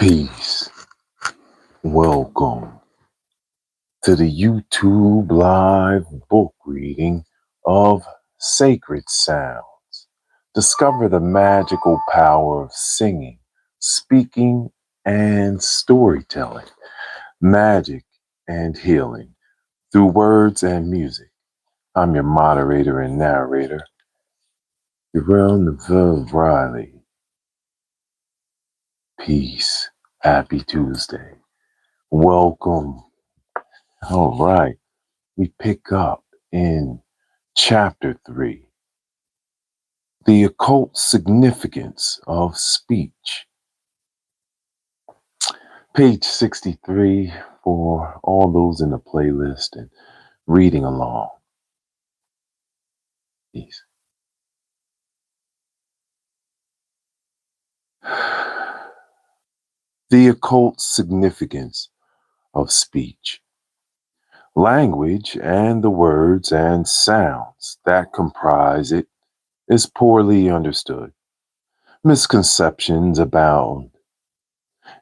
Peace. Welcome to the YouTube live book reading of Sacred Sounds. Discover the magical power of singing, speaking, and storytelling, magic and healing through words and music. I'm your moderator and narrator, Uriel. Peace. Happy Tuesday. Welcome. All right. We pick up in chapter 3, the occult significance of speech. Page 63 for all those in the playlist and reading along. Peace. The occult significance of speech. Language and the words and sounds that comprise it is poorly understood. Misconceptions abound.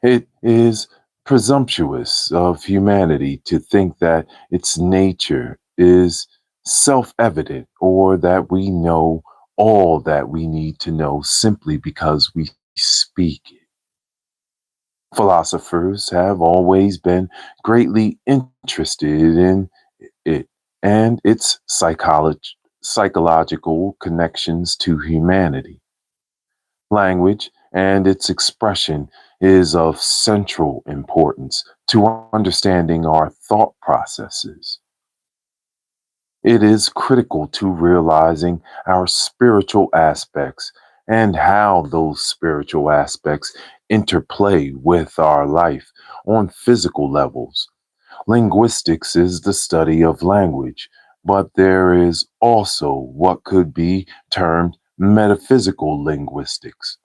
It is presumptuous of humanity to think that its nature is self-evident or that we know all that we need to know simply because we speak it. Philosophers have always been greatly interested in it and its psychological connections to humanity. Language and its expression is of central importance to understanding our thought processes. It is critical to realizing our spiritual aspects and how those spiritual aspects interplay with our life on physical levels. Linguistics is the study of language, but there is also what could be termed metaphysical linguistics,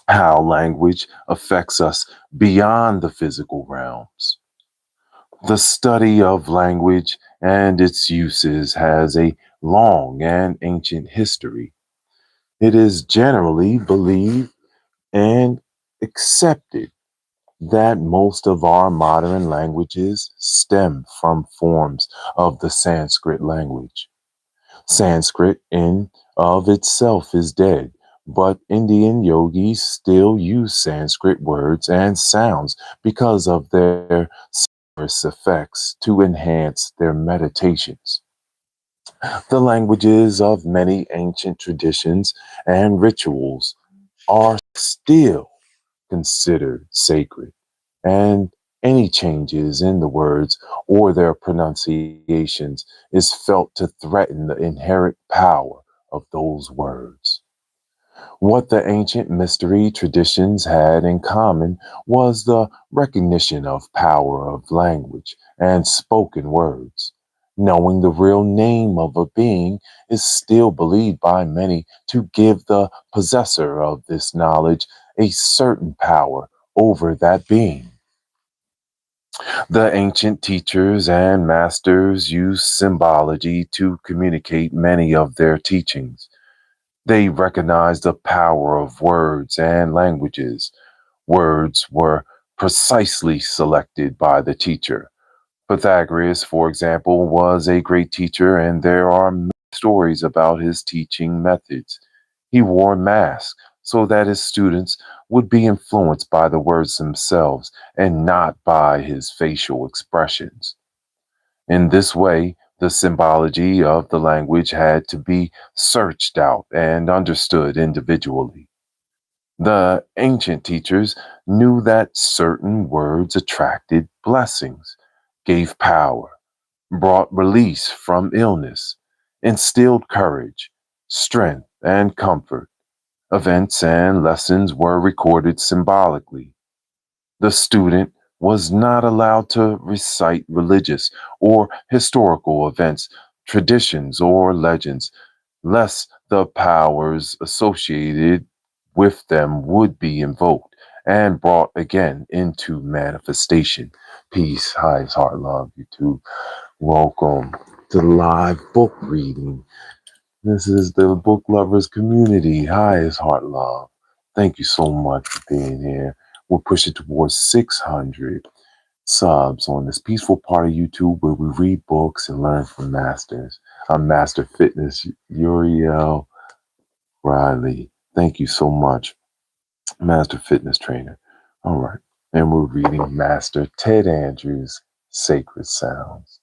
how language affects us beyond the physical realms. The study of language and its uses has a long and ancient history. It is generally believed and accepted that most of our modern languages stem from forms of the Sanskrit language. Sanskrit in of itself is dead, but Indian yogis still use Sanskrit words and sounds because of their sonorous effects to enhance their meditations. The languages of many ancient traditions and rituals are still considered sacred, and any changes in the words or their pronunciations is felt to threaten the inherent power of those words. What the ancient mystery traditions had in common was the recognition of power of language and spoken words. Knowing the real name of a being is still believed by many to give the possessor of this knowledge a certain power over that being. The ancient teachers and masters used symbology to communicate many of their teachings. They recognized the power of words and languages. Words were precisely selected by the teacher. Pythagoras, for example, was a great teacher, and there are many stories about his teaching methods. He wore masks so that his students would be influenced by the words themselves and not by his facial expressions. In this way, the symbology of the language had to be searched out and understood individually. The ancient teachers knew that certain words attracted blessings, gave power, brought release from illness, instilled courage, strength, and comfort. Events and lessons were recorded symbolically. The student was not allowed to recite religious or historical events, traditions, or legends, lest the powers associated with them would be invoked and brought again into manifestation. Peace, highest heart, love, you too. Welcome to the live book reading. This is the book lovers community, highest heart, love. Thank you so much for being here. We're pushing towards 600 subs on this peaceful part of YouTube where we read books and learn from masters. I'm Master Fitness Uriel Riley. Thank you so much, Master Fitness Trainer. All right. And we're reading Master Ted Andrews' Sacred Sounds.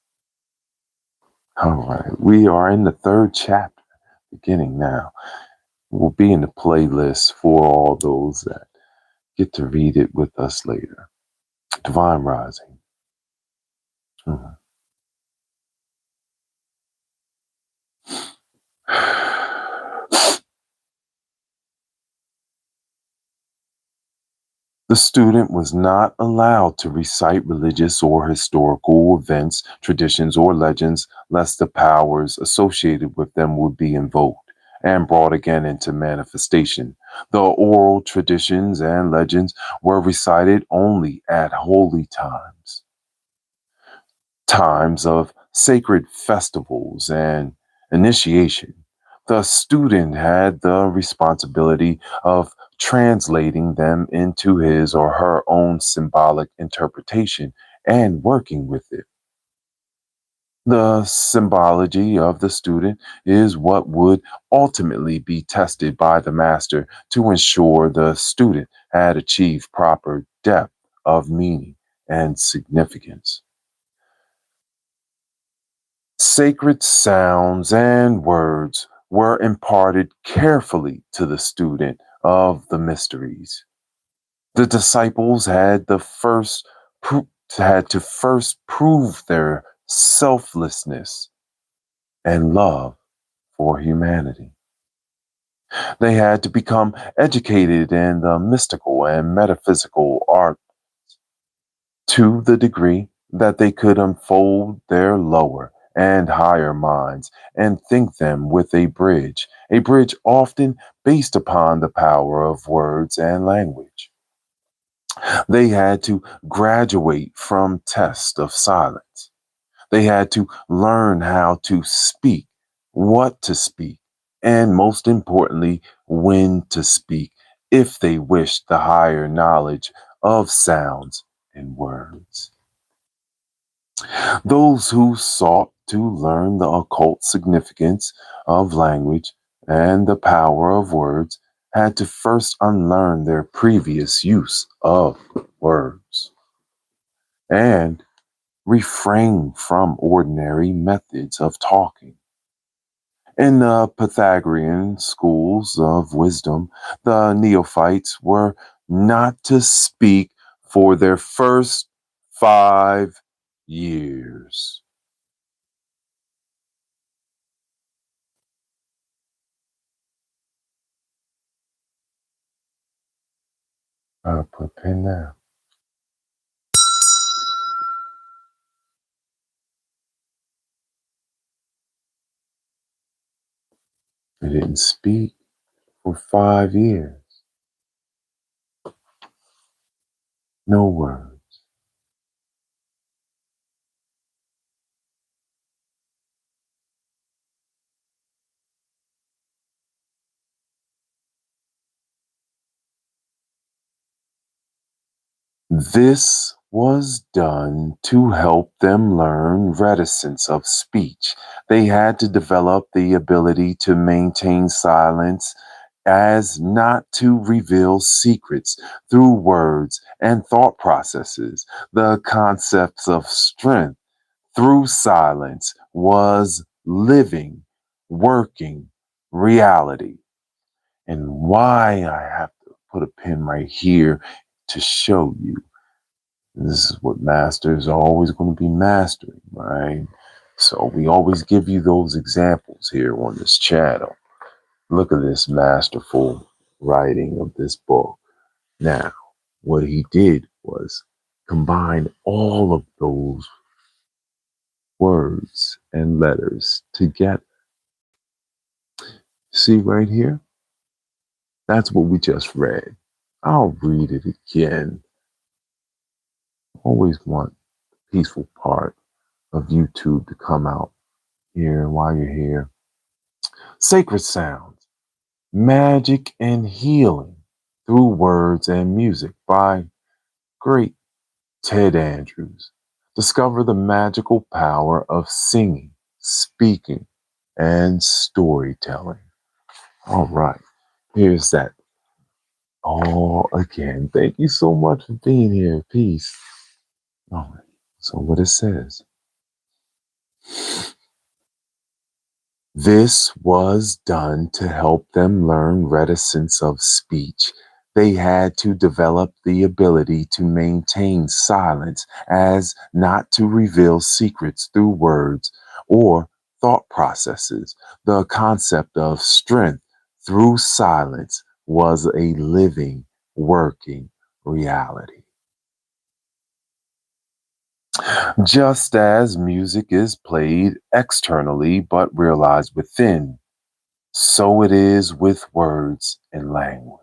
All right. We are in the third chapter, beginning now. We'll be in the playlist for all those that get to read it with us later. Divine Rising. Mhm. The student was not allowed to recite religious or historical events, traditions, or legends, lest the powers associated with them would be invoked and brought again into manifestation. The oral traditions and legends were recited only at holy times of sacred festivals and initiation. The student had the responsibility of translating them into his or her own symbolic interpretation and working with it. The symbology of the student is what would ultimately be tested by the master to ensure the student had achieved proper depth of meaning and significance. Sacred sounds and words were imparted carefully to the student of the mysteries. The disciples had to first prove their selflessness and love for humanity. They had to become educated in the mystical and metaphysical art to the degree that they could unfold their lower and higher minds and think them with a bridge often based upon the power of words and language. They had to graduate from tests of silence. They had to learn how to speak, what to speak, and most importantly, when to speak, if they wished the higher knowledge of sounds and words. Those who sought to learn the occult significance of language and the power of words had to first unlearn their previous use of words and refrain from ordinary methods of talking. In the Pythagorean schools of wisdom, the neophytes were not to speak for their first 5 years. I'll put a pin there. They didn't speak for 5 years. No word. This was done to help them learn reticence of speech. They had to develop the ability to maintain silence as not to reveal secrets through words and thought processes. The concepts of strength through silence was living, working reality. And why I have to put a pin right here to show you this is what masters are always going to be mastering, right? So we always give you those examples here on this channel. Look at this masterful writing of this book. Now, what he did was combine all of those words and letters together. See right here? That's what we just read. I'll read it again. Always want the peaceful part of YouTube to come out here while you're here. Sacred sounds, magic and healing through words and music by great Ted Andrews, discover the magical power of singing, speaking, and storytelling. All right, here's that all again. Thank you so much for being here. Peace. All right, so what it says. This was done to help them learn reticence of speech. They had to develop the ability to maintain silence as not to reveal secrets through words or thought processes. The concept of strength through silence was a living, working reality. Just as music is played externally but realized within, so it is with words and language.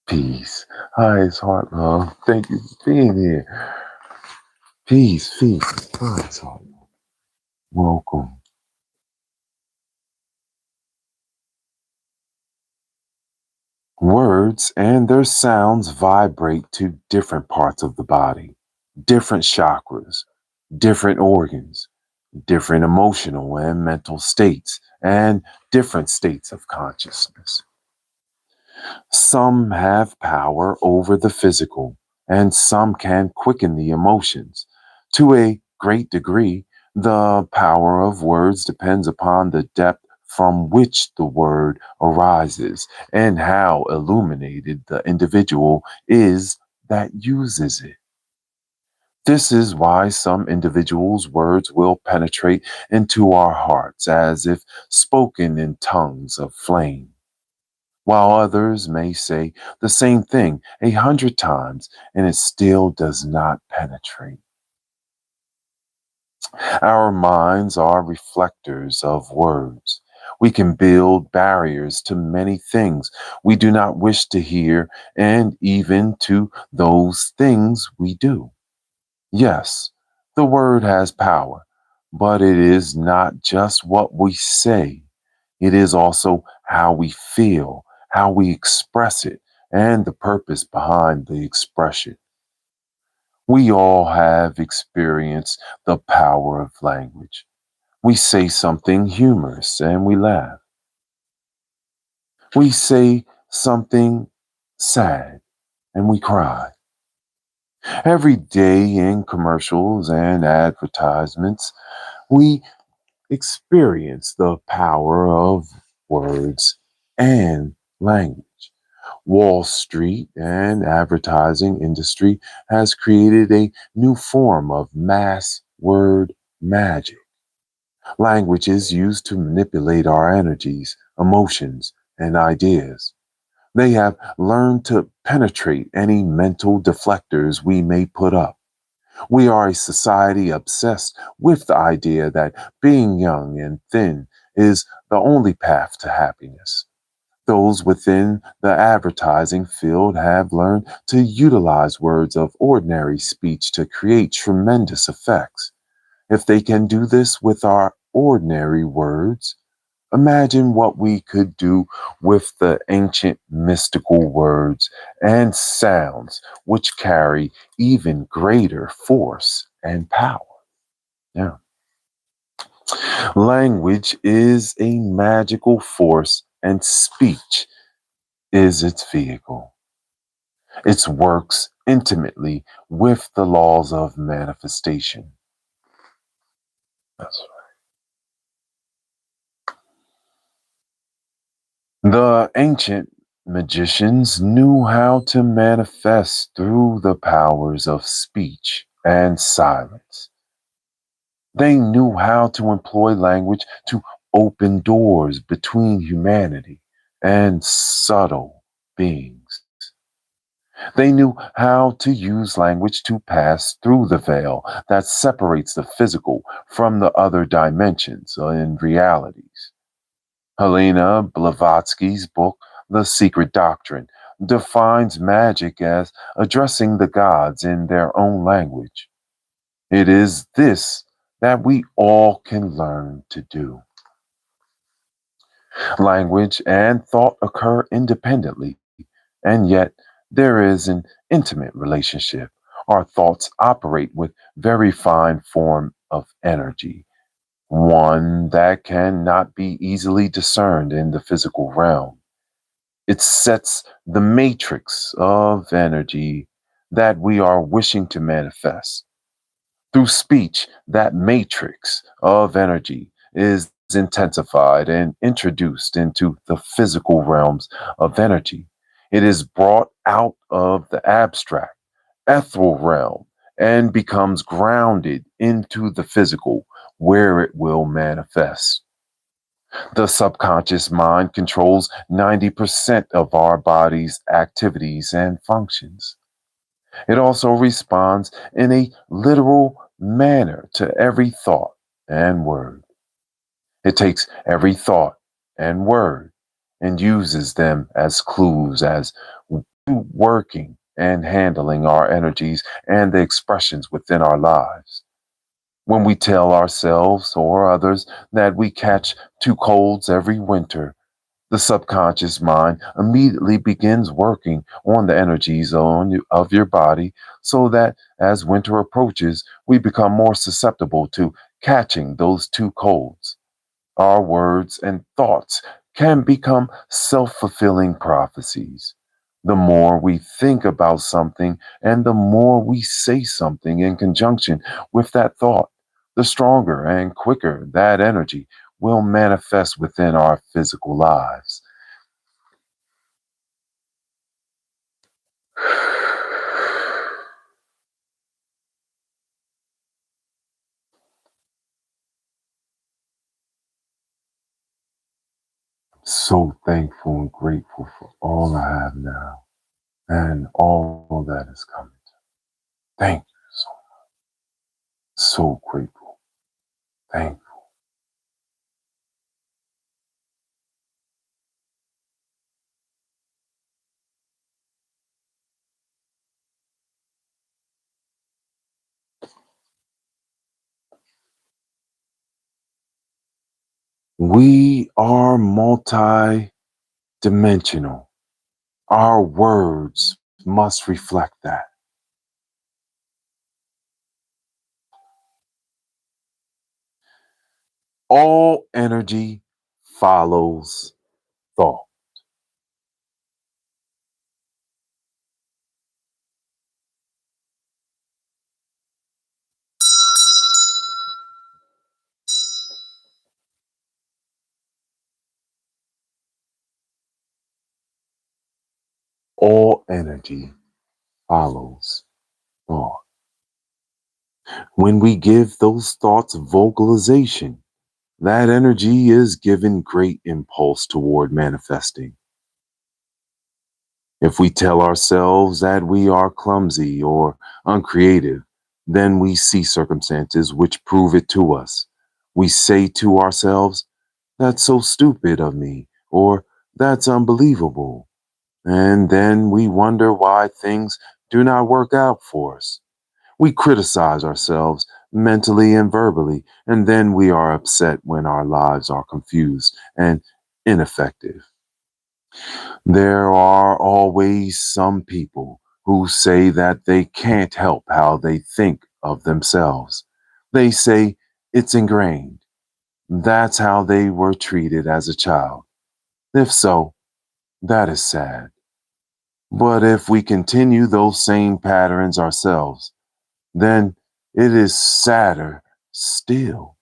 Peace. Hi, it's Heart Love. Thank you for being here. Peace, peace. Hi, it's Heart Love. Welcome. Words and their sounds vibrate to different parts of the body, different chakras, different organs, different emotional and mental states, and different states of consciousness. Some have power over the physical, and some can quicken the emotions. To a great degree, the power of words depends upon the depth from which the word arises and how illuminated the individual is that uses it. This is why some individuals' words will penetrate into our hearts as if spoken in tongues of flame, while others may say the same thing 100 times and it still does not penetrate. Our minds are reflectors of words. We can build barriers to many things we do not wish to hear, and even to those things we do. Yes, the word has power, but it is not just what we say. It is also how we feel, how we express it, and the purpose behind the expression. We all have experienced the power of language. We say something humorous and we laugh. We say something sad and we cry. Every day in commercials and advertisements, we experience the power of words and language. Wall Street and advertising industry has created a new form of mass word magic. Language is used to manipulate our energies, emotions, and ideas. They have learned to penetrate any mental deflectors we may put up. We are a society obsessed with the idea that being young and thin is the only path to happiness. Those within the advertising field have learned to utilize words of ordinary speech to create tremendous effects. If they can do this with our ordinary words, imagine what we could do with the ancient mystical words and sounds which carry even greater force and power. Yeah. Language is a magical force and speech is its vehicle. It works intimately with the laws of manifestation. That's right. The ancient magicians knew how to manifest through the powers of speech and silence. They knew how to employ language to open doors between humanity and subtle beings. They knew how to use language to pass through the veil that separates the physical from the other dimensions and realities. Helena Blavatsky's book, The Secret Doctrine, defines magic as addressing the gods in their own language. It is this that we all can learn to do. Language and thought occur independently, and yet There is an intimate relationship. Our thoughts operate with very fine form of energy, one that cannot be easily discerned in the physical realm. It sets the matrix of energy that we are wishing to manifest. Through speech, that matrix of energy is intensified and introduced into the physical realms of energy. It is brought out of the abstract, ethereal realm and becomes grounded into the physical, where it will manifest. The subconscious mind controls 90% of our body's activities and functions. It also responds in a literal manner to every thought and word. It takes every thought and word and uses them as clues as working and handling our energies and the expressions within our lives. When we tell ourselves or others that we catch two colds every winter, the subconscious mind immediately begins working on the energies of your body so that as winter approaches, we become more susceptible to catching those two colds. Our words and thoughts can become self fulfilling prophecies. The more we think about something and the more we say something in conjunction with that thought, the stronger and quicker that energy will manifest within our physical lives. So thankful and grateful for all I have now and all that is coming. Thank you. So grateful. Thank you. We are multi-dimensional. Our words must reflect that. All energy follows thought. All energy follows thought. When we give those thoughts vocalization, that energy is given great impulse toward manifesting. If we tell ourselves that we are clumsy or uncreative, then we see circumstances which prove it to us. We say to ourselves, "That's so stupid of me," or "That's unbelievable." And then we wonder why things do not work out for us. We criticize ourselves mentally and verbally, and then we are upset when our lives are confused and ineffective. There are always some people who say that they can't help how they think of themselves. They say it's ingrained. That's how they were treated as a child. If so, that is sad. But if we continue those same patterns ourselves, then it is sadder still.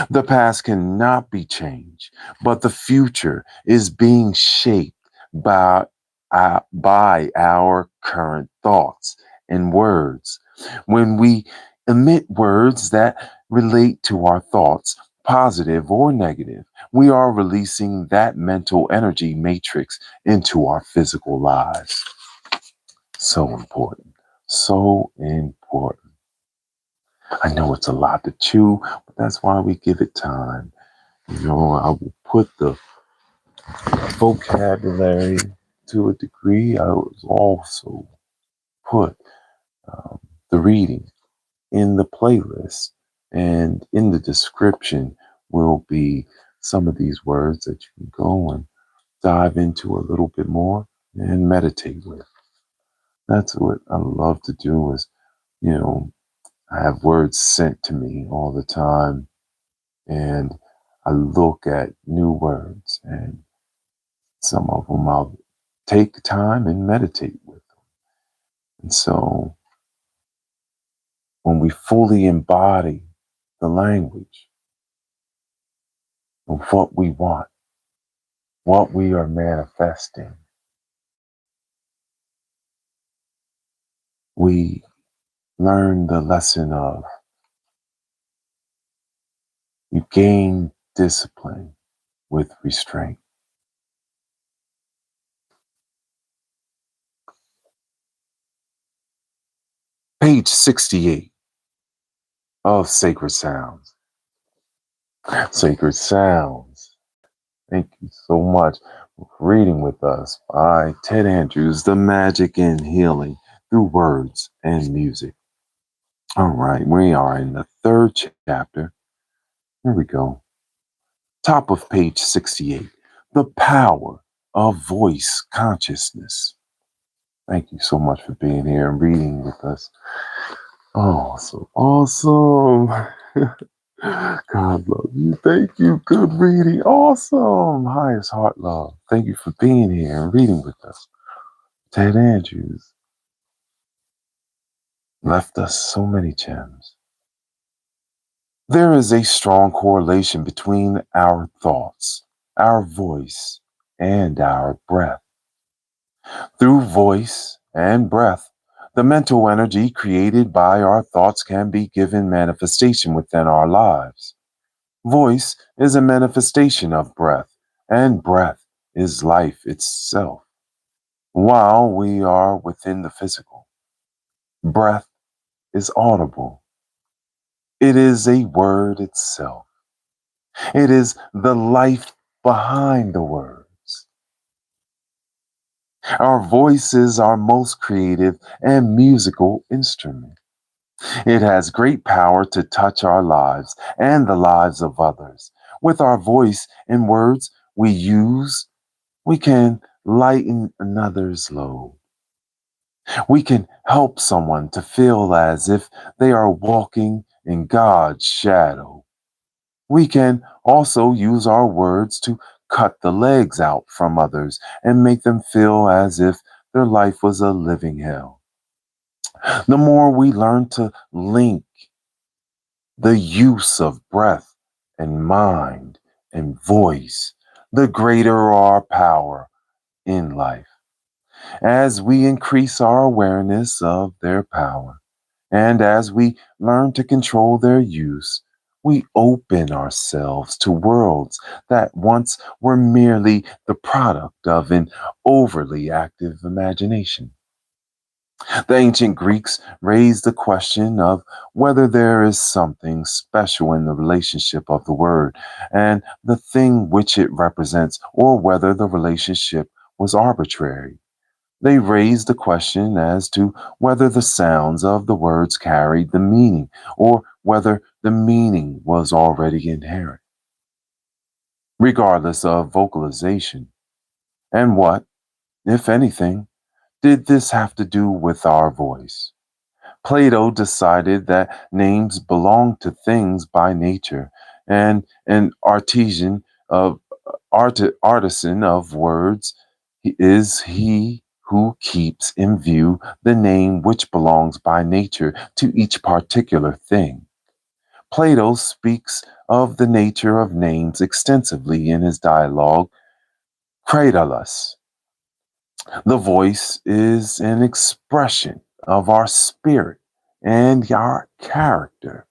The past cannot be changed, but the future is being shaped by, by our current thoughts and words. When we emit words that relate to our thoughts, positive or negative, we are releasing that mental energy matrix into our physical lives. So important. So important. I know it's a lot to chew, but that's why we give it time. You know, I will put the vocabulary to a degree. I will also put um, the reading in the playlist, and in the description will be some of these words that you can go and dive into a little bit more and meditate with. That's what I love to do is, you know, I have words sent to me all the time, and I look at new words, and some of them I'll take time and meditate with. And so when we fully embody the language of what we want, what we are manifesting, we learn the lesson of you gain discipline with restraint. Page 68 of Sacred Sounds. Sacred Sounds. Thank you so much for reading with us by Ted Andrews, The Magic in Healing Through Words and Music. All right, we are in the third chapter. Here we go. Top of page 68. The Power of Voice Consciousness. Thank you so much for being here and reading with us. Oh, so awesome. God love you. Thank you. Good reading. Awesome. Highest heart love. Thank you for being here and reading with us. Ted Andrews left us so many gems. There is a strong correlation between our thoughts, our voice, and our breath. Through voice and breath, the mental energy created by our thoughts can be given manifestation within our lives. Voice is a manifestation of breath, and breath is life itself. While we are within the physical, breath is audible. It is a word itself. It is the life behind the words. Our voice is our most creative and musical instrument. It has great power to touch our lives and the lives of others. With our voice and words we use, we can lighten another's load. We can help someone to feel as if they are walking in God's shadow. We can also use our words to cut the legs out from others and make them feel as if their life was a living hell. The more we learn to link the use of breath and mind and voice, the greater our power in life. As we increase our awareness of their power, and as we learn to control their use, we open ourselves to worlds that once were merely the product of an overly active imagination. The ancient Greeks raised the question of whether there is something special in the relationship of the word and the thing which it represents, or whether the relationship was arbitrary. They raised the question as to whether the sounds of the words carried the meaning, or whether the meaning was already inherent, regardless of vocalization. And what, if anything, did this have to do with our voice? Plato decided that names belong to things by nature, and an artisan of words is he who keeps in view the name which belongs by nature to each particular thing. Plato speaks of the nature of names extensively in his dialogue Cratylus. The voice is an expression of our spirit and our character.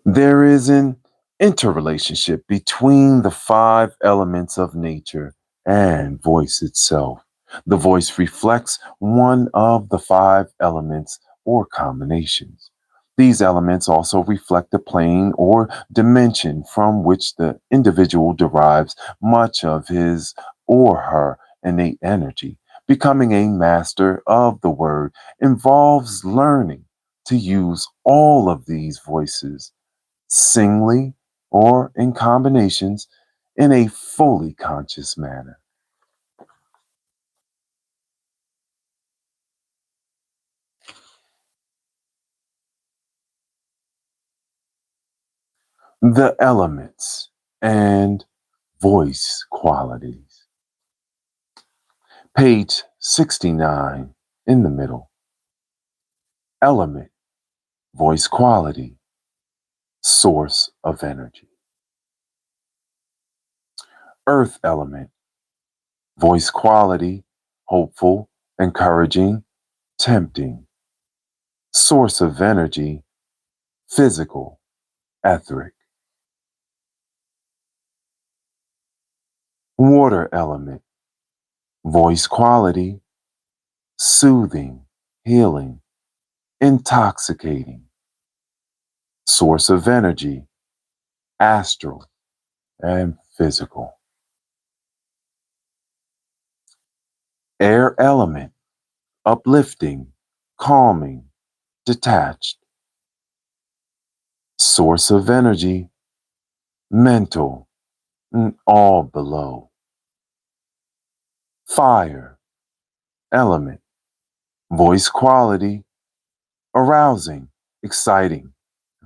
There is an interrelationship between the five elements of nature and voice itself. The voice reflects one of the five elements or combinations. These elements also reflect the plane or dimension from which the individual derives much of his or her innate energy. Becoming a master of the word involves learning to use all of these voices singly or in combinations in a fully conscious manner. The elements and voice qualities. Page 69 in the middle. Element, voice quality, source of energy. Earth element, voice quality, hopeful, encouraging, tempting. Source of energy, physical, etheric. Water element, voice quality, soothing, healing, intoxicating. Source of energy, astral and physical. Air element, uplifting, calming, detached. Source of energy, mental, and all below. Fire element, voice quality, arousing, exciting,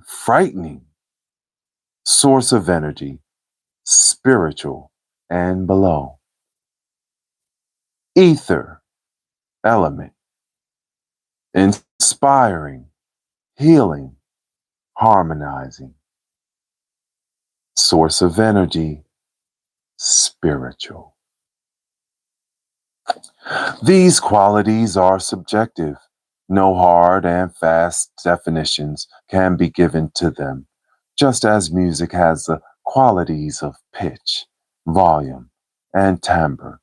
frightening. Source of energy, spiritual and below. Ether element, inspiring, healing, harmonizing. Source of energy, spiritual. These qualities are subjective. No hard and fast definitions can be given to them, just as music has the qualities of pitch, volume, and timbre.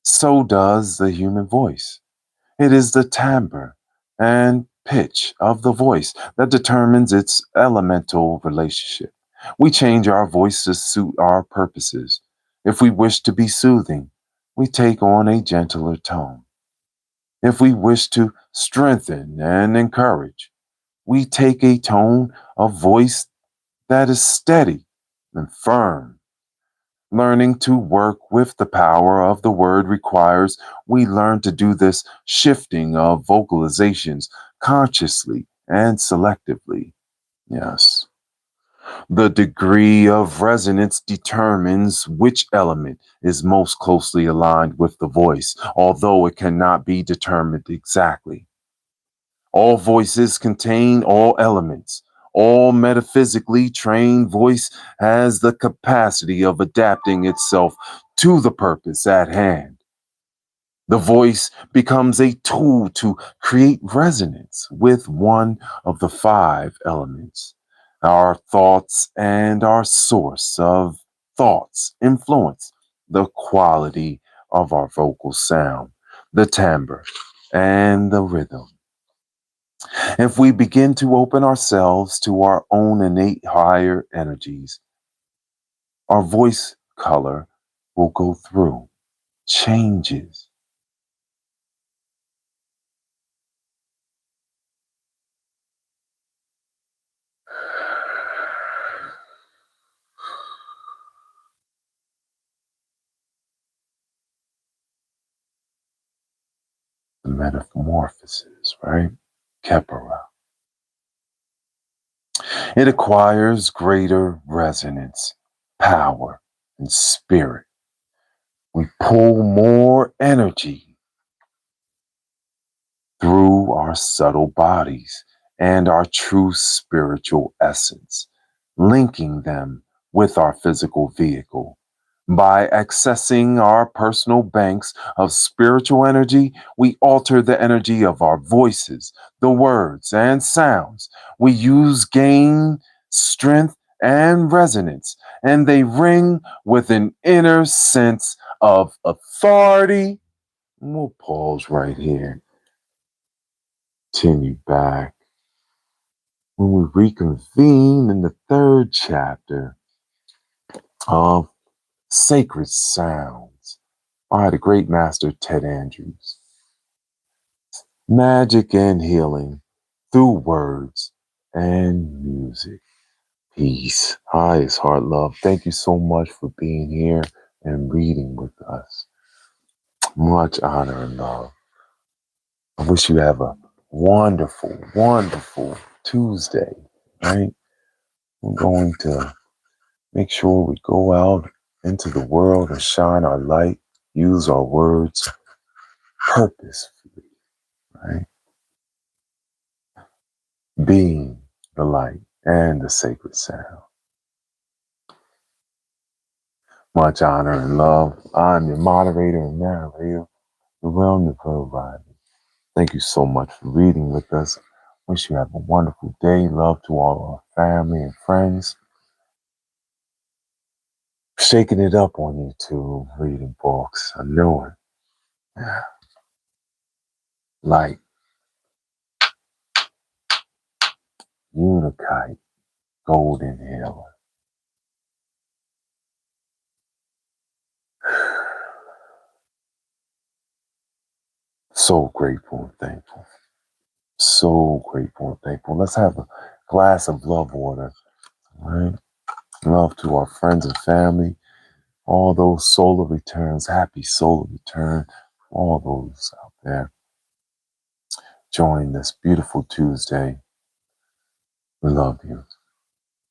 So does the human voice. It is the timbre and pitch of the voice that determines its elemental relationship. We change our voice to suit our purposes. If we wish to be soothing, we take on a gentler tone. If we wish to strengthen and encourage, we take a tone of voice that is steady and firm. Learning to work with the power of the word requires we learn to do this shifting of vocalizations consciously and selectively. Yes. The degree of resonance determines which element is most closely aligned with the voice, although it cannot be determined exactly. All voices contain all elements. All metaphysically trained voice has the capacity of adapting itself to the purpose at hand. The voice becomes a tool to create resonance with one of the five elements. Our thoughts and our source of thoughts influence the quality of our vocal sound, the timbre, and the rhythm. If we begin to open ourselves to our own innate higher energies, our voice color will go through changes. The metamorphosis, right? Kepara. It acquires greater resonance, power, and spirit. We pull more energy through our subtle bodies and our true spiritual essence, linking them with our physical vehicle. By accessing our personal banks of spiritual energy, we alter the energy of our voices, the words and sounds we use gain strength and resonance, and they ring with an inner sense of authority. We'll pause right here. Continue back when we reconvene in the third chapter of Sacred Sounds by the great master Ted Andrews. Magic and healing through words and music. Peace. Highest heart love. Thank you so much for being here and reading with us. Much honor and love. I wish you have a wonderful, wonderful Tuesday, right? I'm going to make sure we go out into the world and shine our light, use our words purposefully, right? Being the light and the sacred sound. Much honor and love. I'm your moderator and narrator, Uriel. Thank you so much for reading with us. Wish you have a wonderful day. Love to all our family and friends. Shaking it up on YouTube, reading books. I know it. Yeah. Light, Unikite, Golden Healer. So grateful and thankful. So grateful and thankful. Let's have a glass of love water. All right. Love to our friends and family. All those solar returns. Happy solar return. All those out there. Join this beautiful Tuesday. We love you.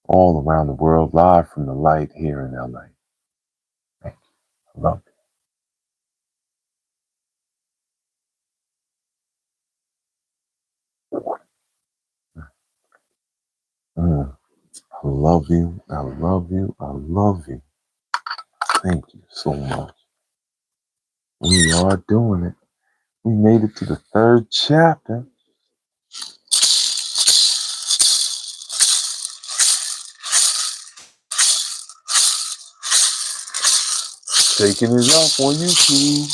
All around the world, live from the light here in LA. Thank you. I love you. I love you. I love you. I love you. Thank you so much. We are doing it. We made it to the 3rd chapter. Taking it up on YouTube.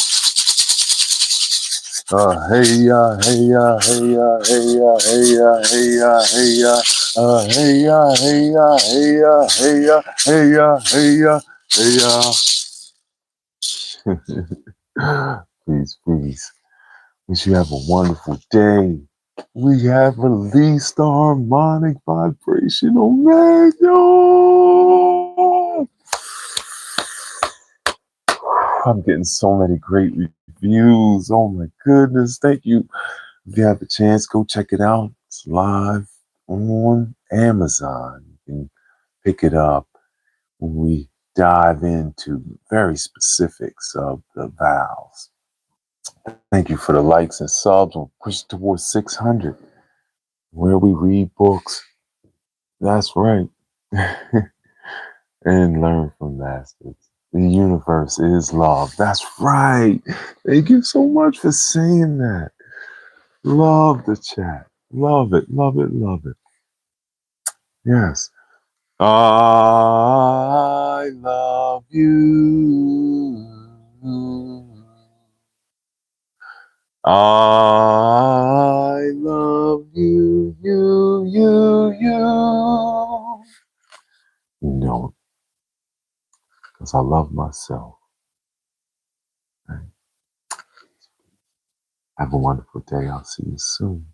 Hey ya, hey ya, hey ya, hey ya, hey ya, hey ya, hey ya. Hey ya, hey ya, hey ya, hey ya, hey ya, hey ya, hey ya. Please, please. Wish you have a wonderful day. We have released the harmonic vibrational manual. I'm getting so many great reviews. Oh my goodness. Thank you. If you have the chance, go check it out. It's live on Amazon. You can pick it up when we dive into very specifics of the vows. Thank you for the likes and subs. We'll push towards 600, where we read books. That's right. And learn from masters. The universe is love. That's right. Thank you so much for saying that. Love the chat. Love it, love it, love it. Yes. I love you. I love you, you. You know it, because I love myself. Right? Have a wonderful day. I'll see you soon.